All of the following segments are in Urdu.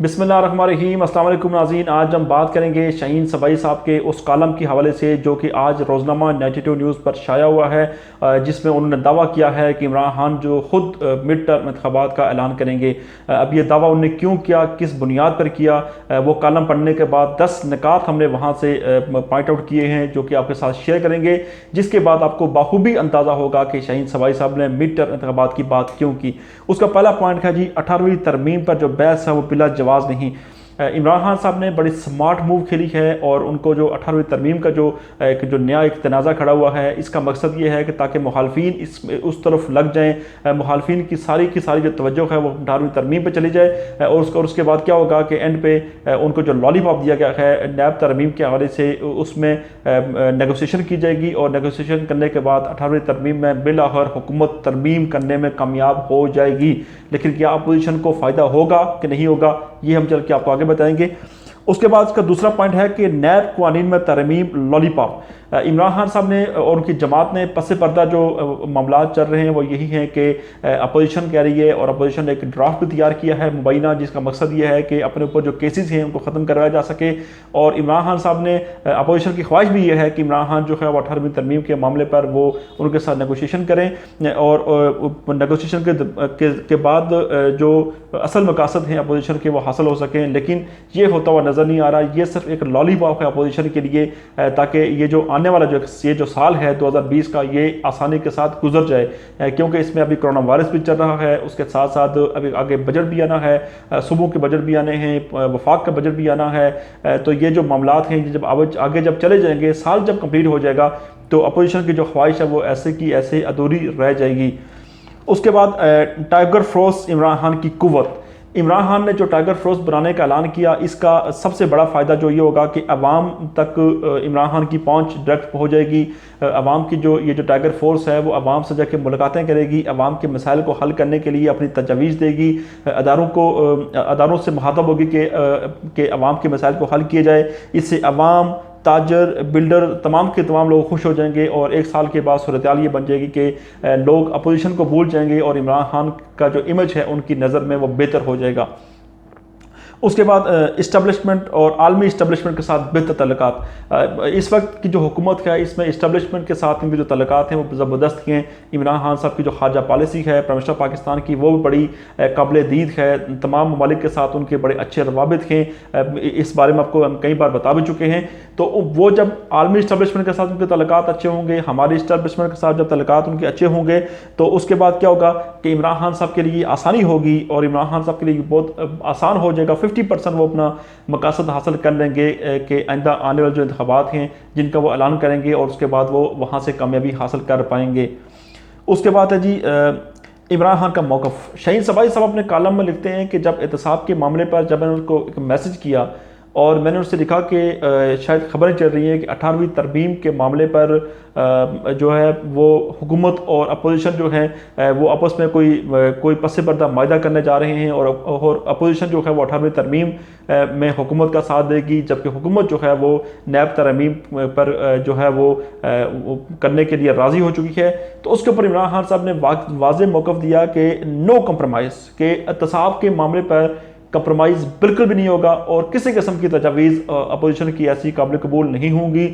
بسم اللہ الرحمن الرحیم۔ السلام علیکم ناظرین، آج ہم بات کریں گے شاہین صبائی صاحب کے اس کالم کے حوالے سے جو کہ آج روزنامہ 92 نیوز پر شائع ہوا ہے، جس میں انہوں نے دعویٰ کیا ہے کہ عمران خان جو خود مڈ ٹرم انتخابات کا اعلان کریں گے۔ اب یہ دعویٰ انہوں نے کیوں کیا، کس بنیاد پر کیا، وہ کالم پڑھنے کے بعد 10 نکات ہم نے وہاں سے پوائنٹ آؤٹ کیے ہیں جو کہ آپ کے ساتھ شیئر کریں گے، جس کے بعد آپ کو بخوبی اندازہ ہوگا کہ شاہین صبائی صاحب نے مڈ ٹرم انتخابات کی بات کیوں کی۔ اس کا پہلا پوائنٹ ہے 18ویں ترمیم پر جو بحث ہے وہ بلا جواز نہیں۔ عمران خان صاحب نے بڑی سمارٹ موو کھیلی ہے اور ان کو جو 18ویں ترمیم کا جو نیا ایک تنازع کھڑا ہوا ہے، اس کا مقصد یہ ہے کہ تاکہ مخالفین اس طرف لگ جائیں، مخالفین کی ساری جو توجہ ہے وہ 18ویں ترمیم پہ چلی جائے، اور اس کے بعد کیا ہوگا کہ اینڈ پہ ان کو جو لالی پاپ دیا گیا ہے نیب ترمیم کے حوالے سے، اس میں نیگوسیشن کی جائے گی، اور نیگوسیشن کرنے کے بعد 18ویں ترمیم میں بالآخر حکومت ترمیم کرنے میں کامیاب ہو جائے گی۔ لیکن کیا اپوزیشن کو فائدہ ہوگا کہ نہیں ہوگا، یہ ہم چل کے آپ کو آگے بتائیں گے۔ اس کے بعد اس کا دوسرا پوائنٹ ہے کہ نیب قوانین میں ترمیم لالی پاپ۔ عمران خان صاحب نے اور ان کی جماعت نے پس پردہ جو معاملات چل رہے ہیں وہ یہی ہیں کہ اپوزیشن کہہ رہی ہے، اور اپوزیشن نے ایک ڈرافٹ بھی تیار کیا ہے مبینہ، جس کا مقصد یہ ہے کہ اپنے اوپر جو کیسز ہیں ان کو ختم کروایا جا سکے، اور عمران خان صاحب نے اپوزیشن کی خواہش بھی یہ ہے کہ عمران خان جو ہے وہ 18ویں ترمیم کے معاملے پر وہ ان کے ساتھ نیگوشیشن کریں، اور نیگوشیشن کے بعد جو اصل مقاصد ہیں اپوزیشن کے وہ حاصل ہو سکیں۔ لیکن یہ ہوتا ہوا نظر نہیں آ رہا، یہ صرف ایک لالی پاپ ہے اپوزیشن کے لیے، تاکہ یہ جو آنے والا جو سال ہے 2020 کا، یہ آسانی کے ساتھ گزر جائے، کیونکہ اس میں ابھی کرونا وائرس بھی چل رہا ہے، اس کے ساتھ ساتھ ابھی آگے بجٹ بھی آنا ہے، صوبوں کے بجٹ بھی آنے ہیں، وفاق کا بجٹ بھی آنا ہے۔ تو یہ جو معاملات ہیں جب آگے چلے جائیں گے، سال جب کمپلیٹ ہو جائے گا، تو اپوزیشن کی جو خواہش ہے وہ ایسے کی ایسے ادھوری رہ جائے گی۔ اس کے بعد ٹائیگر فورس عمران خان کی قوت۔ عمران خان نے جو ٹائیگر فورس بنانے کا اعلان کیا، اس کا سب سے بڑا فائدہ جو یہ ہوگا کہ عوام تک عمران خان کی پہنچ ڈائریکٹ ہو جائے گی۔ عوام کی یہ جو ٹائیگر فورس ہے وہ عوام سے جا کے ملاقاتیں کرے گی، عوام کے مسائل کو حل کرنے کے لیے اپنی تجاویز دے گی، اداروں سے مخاطب ہوگی کہ عوام کے مسائل کو حل کیے جائے۔ اس سے عوام، تاجر، بلڈر، تمام کے تمام لوگ خوش ہو جائیں گے، اور ایک سال کے بعد صورتحال یہ بن جائے گی کہ لوگ اپوزیشن کو بھول جائیں گے، اور عمران خان کا جو امیج ہے ان کی نظر میں وہ بہتر ہو جائے گا۔ اس کے بعد اسٹیبلشمنٹ اور عالمی اسٹیبلشمنٹ کے ساتھ بہتر تعلقات۔ اس وقت کی جو حکومت ہے اس میں اسٹیبلشمنٹ کے ساتھ ان کے جو تعلقات ہیں وہ زبردست ہیں۔ عمران خان صاحب کی جو خارجہ پالیسی ہے پرائم منسٹر پاکستان کی، وہ بھی بڑی قابل دید ہے، تمام ممالک کے ساتھ ان کے بڑے اچھے روابط ہیں، اس بارے میں آپ کو ہم کئی بار بتا بھی چکے ہیں۔ تو وہ جب عالمی اسٹیبلشمنٹ کے ساتھ ان کے تعلقات اچھے ہوں گے، ہماری اسٹیبلشمنٹ کے ساتھ جب تعلقات ان کے اچھے ہوں گے، تو اس کے بعد کیا ہوگا کہ عمران خان صاحب کے لیے آسانی ہوگی، اور عمران خان صاحب کے لیے بہت آسان ہو جائے گا، 50% وہ اپنا مقاصد حاصل کر لیں گے کہ آئندہ آنے والے جو انتخابات ہیں جن کا وہ اعلان کریں گے، اور اس کے بعد وہ وہاں سے کامیابی حاصل کر پائیں گے۔ اس کے بعد ہے عمران خان کا موقف۔ شاہین صبائی صاحب اپنے کالم میں لکھتے ہیں کہ جب احتساب کے معاملے پر جب میں نے ان کو ایک میسج کیا، اور میں نے ان سے لکھا کہ شاید خبریں چل رہی ہیں کہ 18ویں ترمیم کے معاملے پر جو ہے وہ حکومت اور اپوزیشن جو ہے وہ آپس میں کوئی پس پردہ معاہدہ کرنے جا رہے ہیں، اور اپوزیشن جو ہے وہ 18ویں ترمیم میں حکومت کا ساتھ دے گی، جبکہ حکومت جو ہے وہ نیب ترمیم پر جو ہے وہ کرنے کے لیے راضی ہو چکی ہے۔ تو اس کے اوپر عمران خان صاحب نے واضح موقف دیا کہ نو کمپرومائز، کہ احتساب کے معاملے پر کمپرومائز بالکل بھی نہیں ہوگا، اور کسی قسم کی تجاویز اپوزیشن کی ایسی قابل قبول نہیں ہوں گی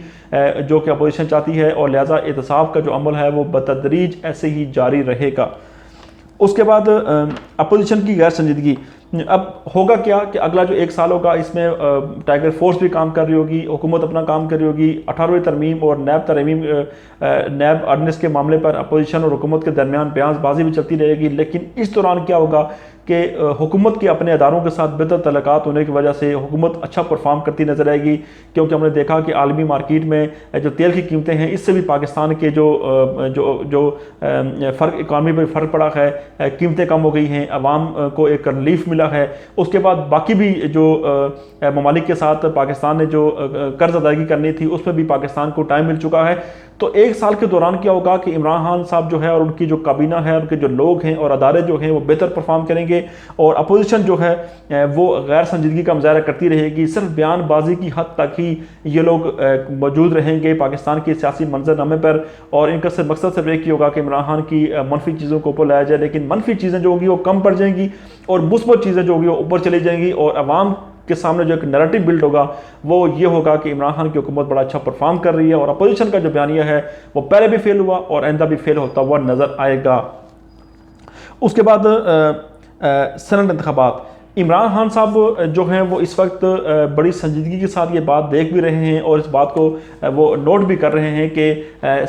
جو کہ اپوزیشن چاہتی ہے، اور لہٰذا احتساب کا جو عمل ہے وہ بتدریج ایسے ہی جاری رہے گا۔ اس کے بعد اپوزیشن کی غیر سنجیدگی۔ اب ہوگا کیا کہ اگلا جو ایک سال ہوگا اس میں ٹائیگر فورس بھی کام کر رہی ہوگی، حکومت اپنا کام کر رہی ہوگی، 18ویں ترمیم اور نیب آرڈیننس کے معاملے پر اپوزیشن اور حکومت کے درمیان بیان بازی بھی چلتی رہے گی۔ لیکن اس دوران کیا ہوگا کہ حکومت کے اپنے اداروں کے ساتھ بہتر تعلقات ہونے کی وجہ سے حکومت اچھا پرفارم کرتی نظر آئے گی، کیونکہ ہم نے دیکھا کہ عالمی مارکیٹ میں جو تیل کی قیمتیں ہیں اس سے بھی پاکستان کے جو فرق اکانومی میں فرق پڑا ہے، قیمتیں کم ہو گئی ہیں، عوام کو ایک ریلیف ملا ہے۔ اس کے بعد باقی بھی جو ممالک کے ساتھ پاکستان نے جو قرض ادائیگی کرنی تھی اس میں بھی پاکستان کو ٹائم مل چکا ہے۔ تو ایک سال کے دوران کیا ہوگا کہ عمران خان صاحب جو ہے اور ان کی جو کابینہ ہے، ان کے جو لوگ ہیں اور ادارے جو ہیں وہ بہتر پرفارم کریں گے، اور اپوزیشن جو ہے وہ غیر سنجیدگی کا مظاہرہ کرتی رہے گی، صرف بیان بازی کی حد تک ہی یہ لوگ موجود رہیں گے پاکستان کے سیاسی منظر نامے پر، اور ان کا صرف مقصد صرف ایک ہی ہوگا کہ عمران خان کی منفی چیزوں کو اوپر لایا جائے، لیکن منفی چیزیں جو ہوگی وہ کم پڑ جائیں گی اور مثبت چیزیں جو ہوگی وہ اوپر چلی جائیں گی، اور عوام کے سامنے جو ایک نیریٹو بلڈ ہوگا وہ یہ ہوگا کہ عمران خان کی حکومت بڑا اچھا پرفارم کر رہی ہے، اور اپوزیشن کا جو بیانیہ ہے وہ پہلے بھی فیل ہوا اور آئندہ بھی فیل ہوتا ہوا نظر آئے گا۔ اس کے بعد سینٹ انتخابات، عمران خان صاحب جو ہیں وہ اس وقت بڑی سنجیدگی کے ساتھ یہ بات دیکھ بھی رہے ہیں اور اس بات کو وہ نوٹ بھی کر رہے ہیں کہ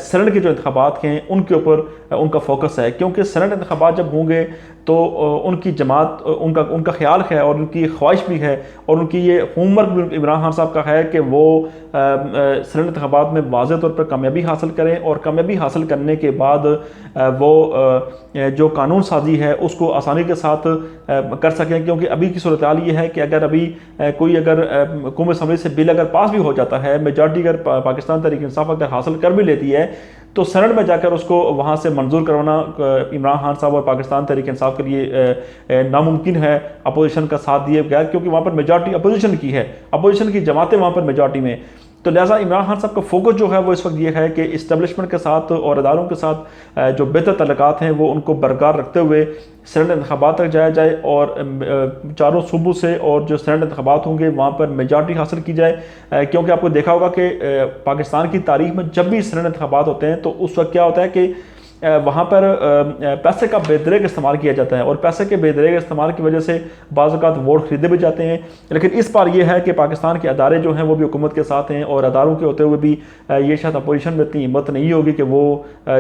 سینٹ کے جو انتخابات ہیں ان کے اوپر ان کا فوکس ہے، کیونکہ سینٹ انتخابات جب ہوں گے تو ان کی جماعت ان کا خیال ہے اور ان کی خواہش بھی ہے اور ان کی یہ ہوم ورک بھی عمران خان صاحب کا ہے کہ وہ سینٹ انتخابات میں واضح طور پر کامیابی حاصل کریں، اور کامیابی حاصل کرنے کے بعد وہ جو قانون سازی ہے اس کو آسانی کے ساتھ کر سکیں، کیونکہ ابھی کی صورتحال یہ ہے کہ اگر ابھی کوئی حکومت اسمبلی سے بل اگر پاس بھی ہو جاتا ہے، میجارٹی اگر پاکستان تحریک انصاف اگر حاصل کر بھی لیتی ہے، تو سینٹ میں جا کر اس کو وہاں سے منظور کروانا عمران خان صاحب اور پاکستان تحریک انصاف کے لیے ناممکن ہے اپوزیشن کا ساتھ دیے بغیر، کیونکہ وہاں پر میجارٹی اپوزیشن کی ہے، اپوزیشن کی جماعتیں وہاں پر میجارٹی میں، تو لہٰذا عمران خان صاحب کا فوکس جو ہے وہ اس وقت یہ ہے کہ اسٹیبلشمنٹ کے ساتھ اور اداروں کے ساتھ جو بہتر تعلقات ہیں وہ ان کو برقرار رکھتے ہوئے سینٹ انتخابات تک جایا جائے، اور چاروں صوبوں سے اور جو سینٹ انتخابات ہوں گے وہاں پر میجارٹی حاصل کی جائے، کیونکہ آپ کو دیکھا ہوگا کہ پاکستان کی تاریخ میں جب بھی سینٹ انتخابات ہوتے ہیں تو اس وقت کیا ہوتا ہے کہ وہاں پر پیسے کا بے دریغ استعمال کیا جاتا ہے، اور پیسے کے بے دریغ استعمال کی وجہ سے بعض اوقات ووٹ خریدے بھی جاتے ہیں، لیکن اس بار یہ ہے کہ پاکستان کے ادارے جو ہیں وہ بھی حکومت کے ساتھ ہیں، اور اداروں کے ہوتے ہوئے بھی یہ شاید اپوزیشن میں اتنی ہمت نہیں ہوگی کہ وہ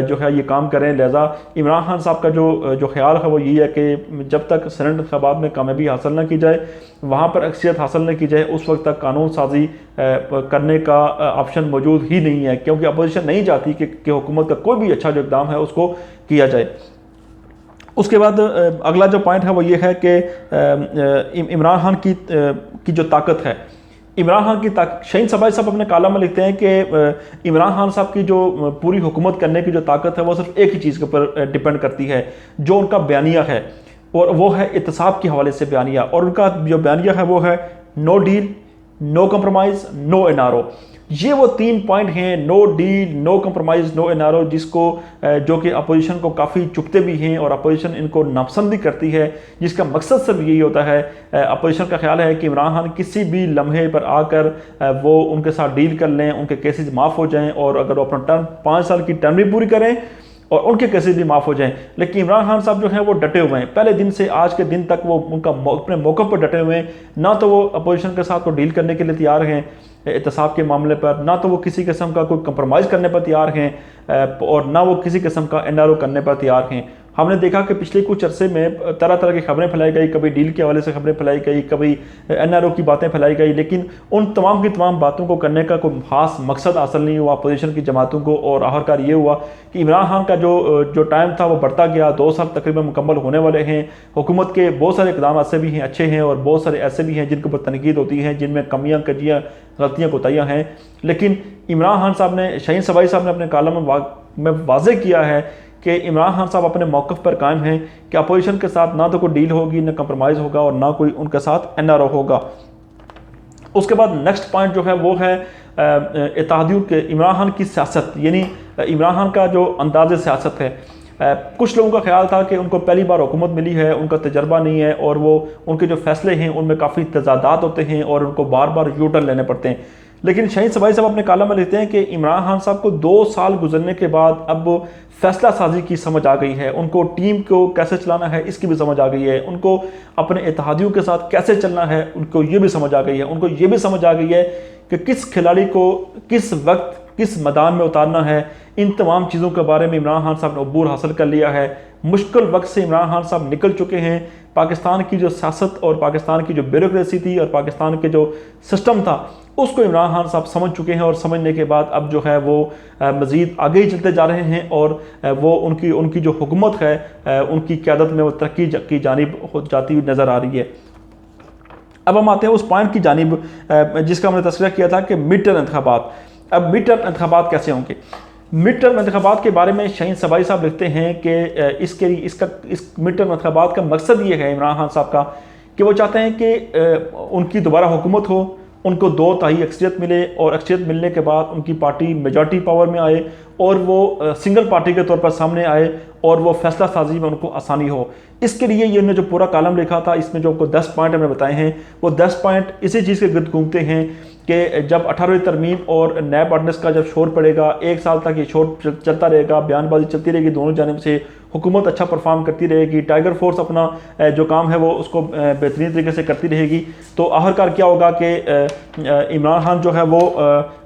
جو ہے یہ کام کریں، لہذا عمران خان صاحب کا جو خیال ہے وہ یہ ہے کہ جب تک سینٹ انتخابات میں کامیابی حاصل نہ کی جائے، وہاں پر اکثریت حاصل نہ کی جائے، اس وقت تک قانون سازی کرنے کا آپشن موجود ہی نہیں ہے، کیونکہ اپوزیشن نہیں چاہتی کہ حکومت کا کوئی بھی اچھا جو اقدام ہے اس کو کیا جائے۔ اس کے بعد اگلا جو پوائنٹ ہے وہ یہ ہے کہ عمران خان کی جو طاقت ہے، عمران خان کی شاہین صبائی صاحب اپنے کالم میں لکھتے ہیں کہ عمران خان صاحب کی جو پوری حکومت کرنے کی جو طاقت ہے وہ صرف ایک ہی چیز کے اوپر ڈیپینڈ کرتی ہے، جو ان کا بیانیہ ہے، اور وہ ہے احتساب کے حوالے سے بیانیہ، اور ان کا جو بیانیہ ہے وہ ہے نو ڈیل، نو کمپرومائز، نو این آر او۔ یہ وہ 3 پوائنٹ ہیں، نو ڈیل، نو کمپرومائز، نو این آر او، جس کو جو کہ اپوزیشن کو کافی چپتے بھی ہیں اور اپوزیشن ان کو ناپسند بھی کرتی ہے، جس کا مقصد صرف یہی ہوتا ہے، اپوزیشن کا خیال ہے کہ عمران خان کسی بھی لمحے پر آ کر وہ ان کے ساتھ ڈیل کر لیں، ان کے کیسز معاف ہو جائیں، اور اگر وہ اپنا ٹرم 5 سال کی ٹرم بھی پوری کریں اور ان کے کیسز بھی معاف ہو جائیں، لیکن عمران خان صاحب جو ہیں وہ ڈٹے ہوئے ہیں، پہلے دن سے آج کے دن تک وہ ان کا اپنے موقف پر ڈٹے ہوئے ہیں، نہ تو وہ اپوزیشن کے ساتھ کو ڈیل کرنے کے لیے تیار ہیں احتساب کے معاملے پر، نہ تو وہ کسی قسم کا کوئی کمپرومائز کرنے پر تیار ہیں، اور نہ وہ کسی قسم کا این آر او کرنے پر تیار ہیں۔ ہم نے دیکھا کہ پچھلے کچھ عرصے میں طرح طرح کی خبریں پھیلائی گئی، کبھی ڈیل کے حوالے سے خبریں پھیلائی گئی، کبھی این آر او کی باتیں پھیلائی گئی، لیکن ان تمام کی تمام باتوں کو کرنے کا کوئی خاص مقصد حاصل نہیں ہوا اپوزیشن کی جماعتوں کو، اور آخرکار یہ ہوا کہ عمران خان کا جو ٹائم تھا وہ بڑھتا گیا، 2 سال تقریباً مکمل ہونے والے ہیں، حکومت کے بہت سارے اقدام ایسے بھی ہیں اچھے ہیں، اور بہت سارے ایسے بھی ہیں جن کے اوپر تنقید ہوتی ہے، جن میں کمیاں کجیاں غلطیاں کوتاہیاں ہیں، لیکن عمران خان صاحب نے، شاہین صبائی صاحب نے اپنے کالم میں واضح کیا ہے کہ عمران خان صاحب اپنے موقف پر قائم ہیں کہ اپوزیشن کے ساتھ نہ تو کوئی ڈیل ہوگی، نہ کمپرومائز ہوگا، اور نہ کوئی ان کے ساتھ این آر او ہوگا۔ اس کے بعد نیکسٹ پوائنٹ جو ہے وہ ہے اتحادیوں کے عمران خان کی سیاست، یعنی عمران خان کا جو انداز سیاست ہے۔ کچھ لوگوں کا خیال تھا کہ ان کو پہلی بار حکومت ملی ہے، ان کا تجربہ نہیں ہے، اور وہ ان کے جو فیصلے ہیں ان میں کافی تضادات ہوتے ہیں اور ان کو بار بار یو ٹرن لینے پڑتے ہیں، لیکن شاہین صبائی صاحب اپنے کالم میں لکھتے ہیں کہ عمران خان صاحب کو 2 سال گزرنے کے بعد اب فیصلہ سازی کی سمجھ آ گئی ہے، ان کو ٹیم کو کیسے چلانا ہے اس کی بھی سمجھ آ گئی ہے، ان کو اپنے اتحادیوں کے ساتھ کیسے چلنا ہے ان کو یہ بھی سمجھ آ گئی ہے، ان کو یہ بھی سمجھ آ گئی ہے کہ کس کھلاڑی کو کس وقت کس میدان میں اتارنا ہے، ان تمام چیزوں کے بارے میں عمران خان صاحب نے عبور حاصل کر لیا ہے، مشکل وقت سے عمران خان صاحب نکل چکے ہیں، پاکستان کی جو سیاست اور پاکستان کی جو بیوروکریسی تھی اور پاکستان کے جو سسٹم تھا اس کو عمران خان صاحب سمجھ چکے ہیں، اور سمجھنے کے بعد اب جو ہے وہ مزید آگے ہی چلتے جا رہے ہیں، اور وہ ان کی جو حکومت ہے ان کی قیادت میں وہ ترقی کی جانب ہو جاتی ہوئی نظر آ رہی ہے۔ اب ہم آتے ہیں اس پوائنٹ کی جانب جس کا ہم نے تذکرہ کیا تھا کہ مڈ ٹرم انتخابات۔ اب مڈ ٹرم انتخابات کیسے ہوں گے؟ مڈ ٹرم انتخابات کے بارے میں شاہین صبائی صاحب لکھتے ہیں کہ اس مڈ ٹرم انتخابات کا مقصد یہ ہے عمران خان صاحب کا کہ وہ چاہتے ہیں کہ ان کی دوبارہ حکومت ہو، ان کو 2/3 اکثریت ملے، اور اکثریت ملنے کے بعد ان کی پارٹی میجارٹی پاور میں آئے اور وہ سنگل پارٹی کے طور پر سامنے آئے اور وہ فیصلہ سازی میں ان کو آسانی ہو۔ اس کے لیے یہ انہوں نے جو پورا کالم لکھا تھا، اس میں جو 10 پوائنٹ ہم نے بتائے ہیں، وہ 10 پوائنٹ اسی چیز کے گرد گھومتے ہیں کہ جب 18ویں ترمیم اور نیب آرڈیننس کا جب شور پڑے گا، 1 سال تک یہ شور چلتا رہے گا، بیان بازی چلتی رہے گی دونوں جانب سے، حکومت اچھا پرفارم کرتی رہے گی، ٹائیگر فورس اپنا جو کام ہے وہ اس کو بہترین طریقے سے کرتی رہے گی، تو آخرکار کیا ہوگا کہ عمران خان جو ہے وہ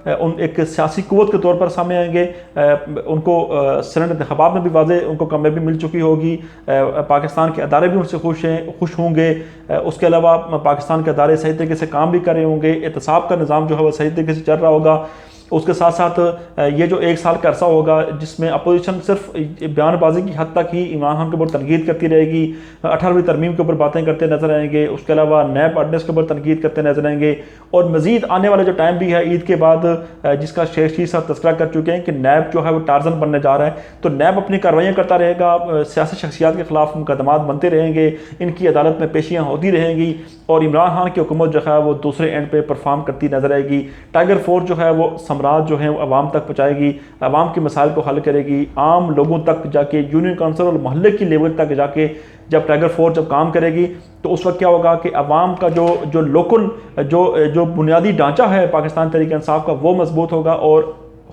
ایک سیاسی قوت کے طور پر سامنے آئیں گے۔ ان کو سینٹ انتخابات میں بھی واضح ان کو کامیابی مل چکی ہوگی، پاکستان کے ادارے بھی ان سے خوش ہوں گے، اس کے علاوہ پاکستان کے ادارے صحیح طریقے سے کام بھی کر رہے ہوں گے، احتساب کا نظام جو ہے وہ صحیح طریقے سے چل رہا ہوگا۔ اس کے ساتھ ساتھ یہ جو 1 سال کا عرصہ ہوگا جس میں اپوزیشن صرف بیان بازی کی حد تک ہی عمران خان کے اوپر تنقید کرتی رہے گی، 18ویں ترمیم کے اوپر باتیں کرتے نظر آئیں گے، اس کے علاوہ نیب آرڈیننس کے اوپر تنقید کرتے نظر آئیں گے، اور مزید آنے والا جو ٹائم بھی ہے عید کے بعد، جس کا شیخ شیر صاحب تذکرہ کر چکے ہیں کہ نیب جو ہے وہ ٹارزن بننے جا رہا ہے، تو نیب اپنی کارروائیاں کرتا رہے گا، سیاسی شخصیات کے خلاف مقدمات بنتے رہیں گے، ان کی عدالت میں پیشیاں ہوتی رہیں گی، اور عمران خان کی حکومت جو ہے وہ دوسرے اینڈ پہ پرفارم کرتی نظر آئے گی۔ ٹائیگر فورس جو ہے وہ ثمرات جو ہیں عوام تک پہنچائے گی، عوام کے مسائل کو حل کرے گی، عام لوگوں تک جا کے، یونین کونسل اور محلے کی لیول تک جا کے جب ٹائیگر فورس جب کام کرے گی تو اس وقت کیا ہوگا کہ عوام کا جو لوکل جو بنیادی ڈھانچہ ہے پاکستان تحریک انصاف کا وہ مضبوط ہوگا، اور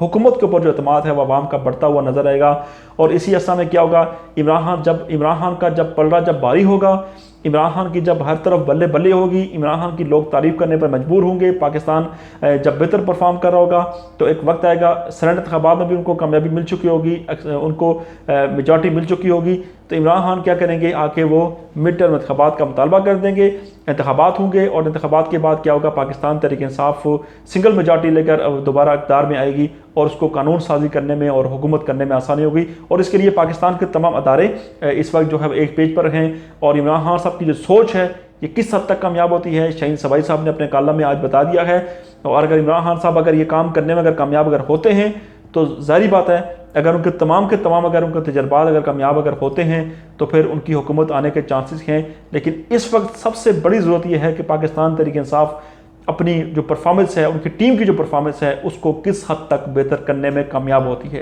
حکومت کے اوپر جو اعتماد ہے وہ عوام کا بڑھتا ہوا نظر آئے گا۔ اور اسی عرصہ میں کیا ہوگا، عمران خان کا جب پلڑا جب بھاری ہوگا، عمران خان کی جب ہر طرف بلے بلے ہوگی، عمران خان کی لوگ تعریف کرنے پر مجبور ہوں گے، پاکستان جب بہتر پرفارم کر رہا ہوگا تو ایک وقت آئے گا، سینٹ انتخابات میں بھی ان کو کامیابی مل چکی ہوگی، ان کو میجارٹی مل چکی ہوگی، تو عمران خان کیا کریں گے، آ کے وہ مڈ ٹرم انتخابات کا مطالبہ کر دیں گے، انتخابات ہوں گے، اور انتخابات کے بعد کیا ہوگا، پاکستان تحریک انصاف سنگل میجارٹی لے کر دوبارہ اقتدار میں آئے گی، اور اس کو قانون سازی کرنے میں اور حکومت کرنے میں آسانی ہوگی، اور اس کے لیے پاکستان کے تمام ادارے اس وقت جو ہے ایک پیج پر ہیں، اور عمران خان صاحب کی جو سوچ ہے یہ کس حد تک کامیاب ہوتی ہے، شاہین صبائی صاحب نے اپنے کالم میں آج بتا دیا ہے، اور اگر عمران خان صاحب اگر یہ کام کرنے میں اگر کامیاب ہوتے ہیں تو ظاہری بات ہے اگر ان کے تمام اگر ان کے تجربات اگر کامیاب ہوتے ہیں تو پھر ان کی حکومت آنے کے چانسز ہیں، لیکن اس وقت سب سے بڑی ضرورت یہ ہے کہ پاکستان تحریک انصاف اپنی جو پرفارمنس ہے، ان کی ٹیم کی جو پرفارمنس ہے، اس کو کس حد تک بہتر کرنے میں کامیاب ہوتی ہے۔